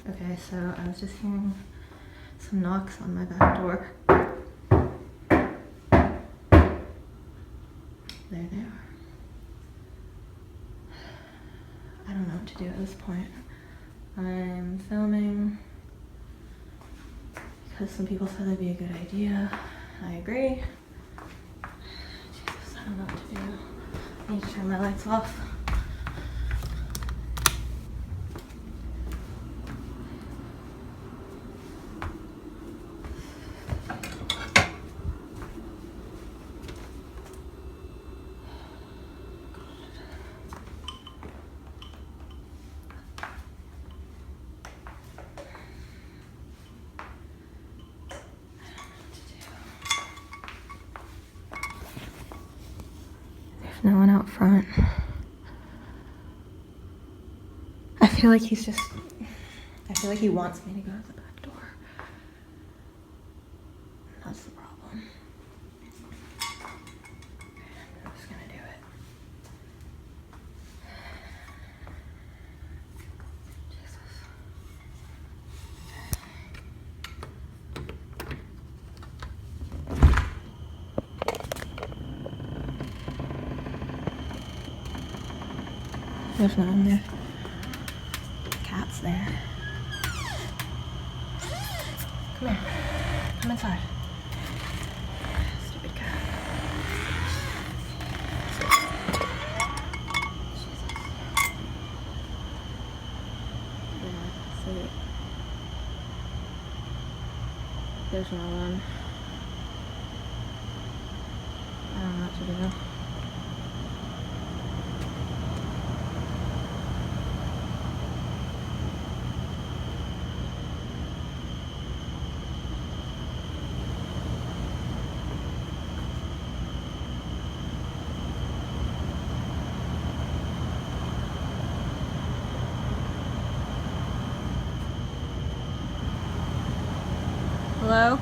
Okay, so I was just hearing some knocks on my back door. There they are. I don't know what to do at this point. I'm filming because some people said that'd be a good idea. I agree. Jesus, I don't know what to do. I need to turn my lights off. There's no one out front. I feel like I feel like he wants me to go out the back door. That's the problem. I'm just gonna do it. Jesus. There's no one there. Cat's there. Come here. Come inside. Stupid cat. Jesus. Yeah, see. There's no one. I don't know what to do. Hello?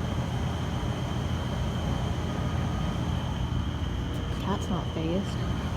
Cat's not phased.